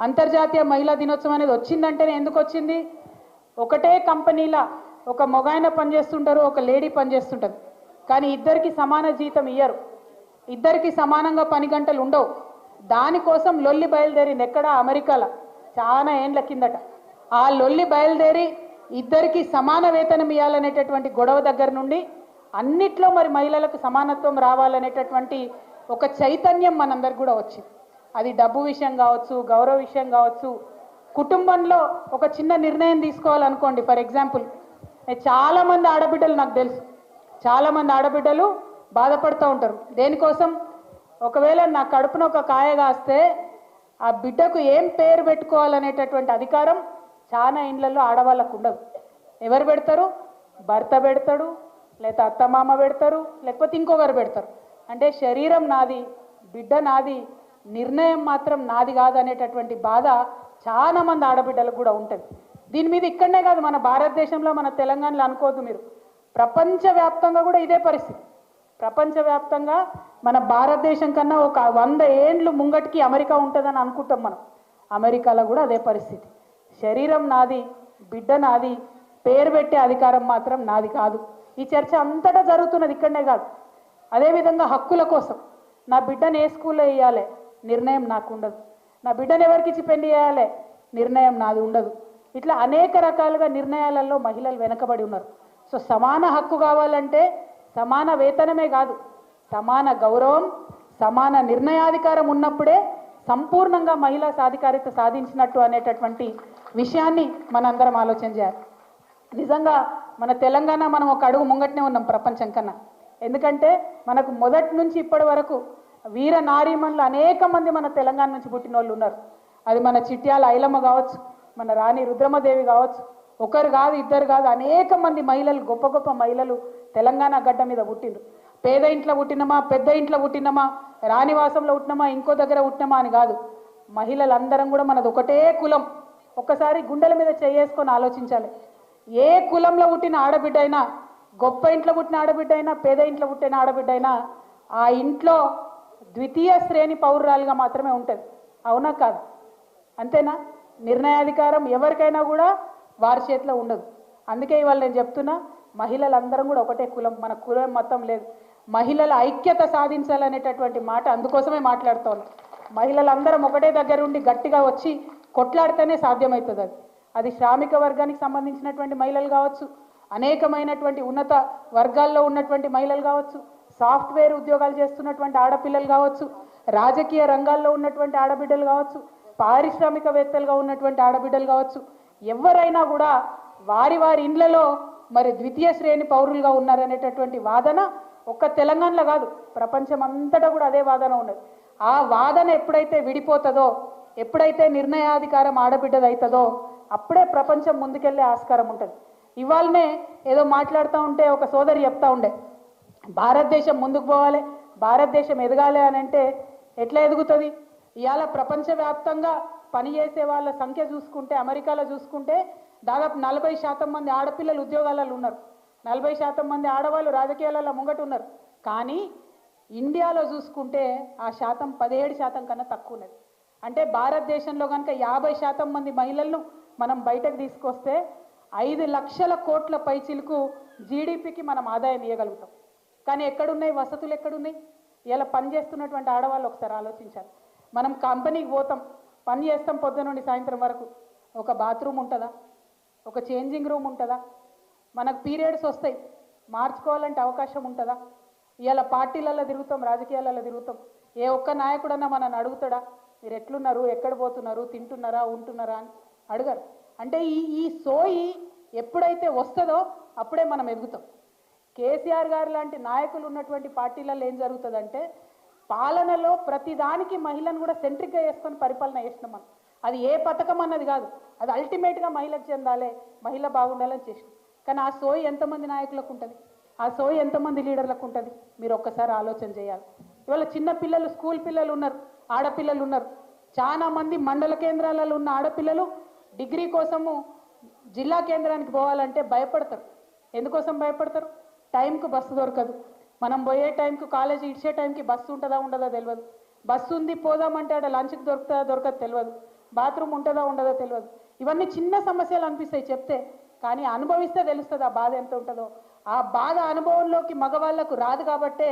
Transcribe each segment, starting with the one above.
అంతర్జాతీయ మహిళా దినోత్సవం అనేది వచ్చిందంటేనే ఎందుకు వచ్చింది? ఒకటే కంపెనీలా ఒక మొగాయన పనిచేస్తుంటారు, ఒక లేడీ పనిచేస్తుంటారు, కానీ ఇద్దరికి సమాన జీతం ఇయ్యరు, ఇద్దరికి సమానంగా పని గంటలు ఉండవు. దానికోసం లొల్లి బయలుదేరింది ఎక్కడ? అమెరికాలో చాలా ఏండ్ల కిందట. ఆ లొల్లి బయలుదేరి ఇద్దరికి సమాన వేతనం ఇవ్వాలనేటటువంటి గొడవ దగ్గర నుండి అన్నిట్లో మరి మహిళలకు సమానత్వం రావాలనేటటువంటి ఒక చైతన్యం మనందరికి కూడా వచ్చింది. అది డబ్బు విషయం కావచ్చు, గౌరవ విషయం కావచ్చు, కుటుంబంలో ఒక చిన్న నిర్ణయం తీసుకోవాలనుకోండి. ఫర్ ఎగ్జాంపుల్, చాలామంది ఆడబిడ్డలు నాకు తెలుసు, చాలామంది ఆడబిడ్డలు బాధపడుతూ ఉంటారు. దేనికోసం? ఒకవేళ నా కడుపున ఒక కాయ కాస్తే ఆ బిడ్డకు ఏం పేరు పెట్టుకోవాలనేటటువంటి అధికారం చాలా ఇండ్లలో ఆడవాళ్ళకు ఉండదు. ఎవరు పెడతారు? భర్త పెడతాడు, లేకపోతే అత్తమామ పెడతారు, లేకపోతే ఇంకొకరు పెడతారు. అంటే శరీరం నాది, బిడ్డ నాది, నిర్ణయం మాత్రం నాది కాదు అనేటటువంటి బాధ చాలా మంది ఆడబిడ్డలకు కూడా ఉంటుంది. దీని మీద ఇక్కడనే కాదు, మన భారతదేశంలో, మన తెలంగాణలో అనుకోవద్దు మీరు, ప్రపంచవ్యాప్తంగా కూడా ఇదే పరిస్థితి. ప్రపంచవ్యాప్తంగా మన భారతదేశం కన్నా ఒక 100 ఏండ్లు ముంగటికి అమెరికా ఉంటుందని అనుకుంటాం మనం. అమెరికాలో కూడా అదే పరిస్థితి. శరీరం నాది, బిడ్డ నాది, పేరు పెట్టే అధికారం మాత్రం నాది కాదు. ఈ చర్చ అంతటా జరుగుతున్నది, ఇక్కడనే కాదు. అదేవిధంగా హక్కుల కోసం నా బిడ్డను ఏ స్కూల్లో వేయాలి, నిర్ణయం నాకు ఉండదు. నా బిడ్డను ఎవరికి ఇచ్చి పెళ్లి చేయాలి, నిర్ణయం నాది ఉండదు. ఇట్లా అనేక రకాలుగా నిర్ణయాలలో మహిళలు వెనకబడి ఉన్నారు. సో సమాన హక్కు కావాలంటే సమాన వేతనమే కాదు, సమాన గౌరవం, సమాన నిర్ణయాధికారం ఉన్నప్పుడే సంపూర్ణంగా మహిళా సాధికారిత సాధించినట్టు అనేటటువంటి విషయాన్ని మనందరం ఆలోచన చేయాలి. నిజంగా మన తెలంగాణ మనం ఒక అడుగు ముంగట్నే ఉన్నాం ప్రపంచం కన్నా. ఎందుకంటే మనకు మొదటి నుంచి ఇప్పటి వరకు వీర నారీమణులు అనేక మంది మన తెలంగాణ నుంచి పుట్టిన వాళ్ళు ఉన్నారు. అది మన చిట్యాల ఐలమ్మ కావచ్చు, మన రాణి రుద్రమదేవి కావచ్చు, ఒకరు కాదు, ఇద్దరు కాదు, అనేక మంది మహిళలు, గొప్ప గొప్ప మహిళలు తెలంగాణ గడ్డ మీద పుట్టిండ్రు. పేద ఇంట్లో పుట్టినమా, పెద్ద ఇంట్లో పుట్టినమా, రాణివాసంలో పుట్టినమా, ఇంకో దగ్గర పుట్టినమా అని కాదు. మహిళలందరం కూడా మనది ఒకటే కులం. ఒక్కసారి గుండెల మీద చేసుకొని ఆలోచించాలి. ఏ కులంలో పుట్టిన ఆడబిడ్డ అయినా, గొప్ప ఇంట్లో పుట్టిన ఆడబిడ్డ అయినా, పేద ఇంట్లో పుట్టిన ఆడబిడ్డ అయినా, ఆ ఇంట్లో ద్వితీయ శ్రేణి పౌరురాలుగా మాత్రమే ఉంటుంది. అవునా కాదు? అంతేనా? నిర్ణయాధికారం ఎవరికైనా కూడా వారి చేతిలో ఉండదు. అందుకే ఇవాళ నేను చెప్తున్నా, మహిళలందరం కూడా ఒకటే కులం, మన కులం మొత్తం లేదు. మహిళల ఐక్యత సాధించాలనేటటువంటి మాట అందుకోసమే మాట్లాడుతోంది. మహిళలందరం ఒకటే దగ్గర ఉండి గట్టిగా వచ్చి కొట్లాడితేనే సాధ్యమవుతుంది. అది శ్రామిక వర్గానికి సంబంధించినటువంటి మహిళలు కావచ్చు, అనేకమైనటువంటి ఉన్నత వర్గాల్లో ఉన్నటువంటి మహిళలు కావచ్చు, సాఫ్ట్వేర్ ఉద్యోగాలు చేస్తున్నటువంటి ఆడపిల్లలు కావచ్చు, రాజకీయ రంగాల్లో ఉన్నటువంటి ఆడబిడ్డలు కావచ్చు, పారిశ్రామికవేత్తలుగా ఉన్నటువంటి ఆడబిడ్డలు కావచ్చు, ఎవరైనా కూడా వారి వారి ఇండ్లలో మరి ద్వితీయ శ్రేణి పౌరులుగా ఉన్నారనేటటువంటి వాదన ఒక్క తెలంగాణలో కాదు, ప్రపంచం అంతటా కూడా అదే వాదన ఉన్నది. ఆ వాదన ఎప్పుడైతే విడిపోతుందో, ఎప్పుడైతే నిర్ణయాధికారం ఆడబిడ్డదవుతుందో, అప్పుడే ప్రపంచం ముందుకెళ్లే ఆస్కారం ఉంటుంది. ఇవాళనే ఏదో మాట్లాడుతూ ఉంటే ఒక సోదరి చెప్తా ఉండే, భారతదేశం ముందుకు పోవాలి, భారతదేశం ఎదగాలి అని అంటే ఎట్లా ఎదుగుతుంది? ఇవాళ ప్రపంచవ్యాప్తంగా పనిచేసే వాళ్ళ సంఖ్య చూసుకుంటే, అమెరికాలో చూసుకుంటే దాదాపు 40% మంది ఆడపిల్లలు ఉద్యోగాలలో ఉన్నారు, 40% మంది ఆడవాళ్ళు రాజకీయాలలో ముంగట ఉన్నారు. కానీ ఇండియాలో చూసుకుంటే ఆ శాతం 17% కన్నా తక్కువ ఉన్నది. అంటే భారతదేశంలో కనుక 50% మంది మహిళలను మనం బయటకు తీసుకొస్తే 5 లక్షల కోట్ల పైచిలకు జీడిపికి మనం ఆదాయం ఇవ్వగలుగుతాం. కానీ ఎక్కడున్నాయి వసతులు? ఎక్కడున్నాయి? ఇలా పని చేస్తున్నటువంటి ఆడవాళ్ళు ఒకసారి ఆలోచించాలి. మనం కంపెనీకి పోతాం, పని చేస్తాం పొద్దున నుండి సాయంత్రం వరకు. ఒక బాత్రూమ్ ఉంటుందా? ఒక చేంజింగ్ రూమ్ ఉంటుందా? మనకు పీరియడ్స్ వస్తాయి, మార్చుకోవాలంటే అవకాశం ఉంటుందా? ఇవాళ పార్టీలలో తిరుగుతాం, రాజకీయాలలో తిరుగుతాం, ఏ ఒక్క నాయకుడన్నా మనల్ని అడుగుతాడా మీరు ఎట్లున్నారు, ఎక్కడ పోతున్నారు, తింటున్నారా, ఉంటున్నారా అని? అడగరు. అంటే ఈ సోయి ఎప్పుడైతే వస్తుందో అప్పుడే మనం ఎదుగుతాం. కేసీఆర్ గారు లాంటి నాయకులు ఉన్నటువంటి పార్టీలలో ఏం జరుగుతుందంటే, పాలనలో ప్రతిదానికి మహిళను కూడా సెంట్రిక్గా చేసుకొని పరిపాలన చేసినాం మనం. అది ఏ పథకం అన్నది కాదు, అది అల్టిమేట్గా మహిళకు చెందాలి, మహిళ బాగుండాలని చేసినాం. కానీ ఆ సోయి ఎంతమంది నాయకులకు ఉంటుంది? ఆ సోయి ఎంతమంది లీడర్లకు ఉంటుంది? మీరు ఒక్కసారి ఆలోచన చేయాలి. ఇవాళ చిన్న పిల్లలు, స్కూల్ పిల్లలు ఉన్నారు, ఆడపిల్లలు ఉన్నారు. చాలా మంది మండల కేంద్రాలలో ఉన్న ఆడపిల్లలు డిగ్రీ కోసము జిల్లా కేంద్రానికి పోవాలంటే భయపడతారు. ఎందుకోసం భయపడతారు? టైంకు బస్సు దొరకదు. మనం పోయే టైంకు, కాలేజీ ఇచ్చే టైంకి బస్సు ఉంటుందా ఉండదా తెలియదు. బస్సు ఉంది పోదామంటే ఆడ లంచ్కి దొరుకుతుందా దొరకదు తెలియదు. బాత్రూమ్ ఉంటుందో ఉండదో తెలియదు. ఇవన్నీ చిన్న సమస్యలు అనిపిస్తాయి చెప్తే, కానీ అనుభవిస్తే తెలుస్తుంది ఆ బాధ ఎంత ఉంటుందో. ఆ బాధ అనుభవంలోకి మగవాళ్ళకు రాదు కాబట్టే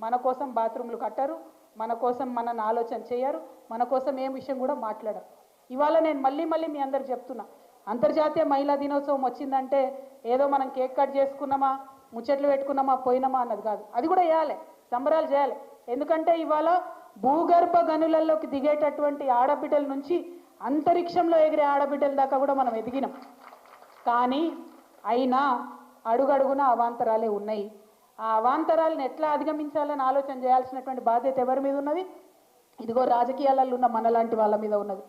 మన కోసం బాత్రూమ్లు కట్టరు, మన కోసం మనల్ని ఆలోచన చేయరు, మన కోసం ఏం విషయం కూడా మాట్లాడరు. ఇవాళ నేను మళ్ళీ మళ్ళీ మీ అందరు చెప్తున్నా, అంతర్జాతీయ మహిళా దినోత్సవం వచ్చిందంటే ఏదో మనం కేక్ కట్ చేసుకున్నామా, ముచ్చట్లు పెట్టుకున్నామా, పోయినామా అన్నది కాదు. అది కూడా చేయాలి, సంబరాలు చేయాలి. ఎందుకంటే ఇవాళ భూగర్భ గనులలోకి దిగేటటువంటి ఆడబిడ్డల నుంచి అంతరిక్షంలో ఎగిరే ఆడబిడ్డల దాకా కూడా మనం ఎదిగినాం. కానీ అయినా అడుగడుగున అవాంతరాలే ఉన్నాయి. ఆ అవాంతరాలను ఎట్లా అధిగమించాలని ఆలోచన చేయాల్సినటువంటి బాధ్యత ఎవరి మీద ఉన్నది? ఇదిగో రాజకీయాలలో ఉన్న మనలాంటి వాళ్ళ మీద ఉన్నది.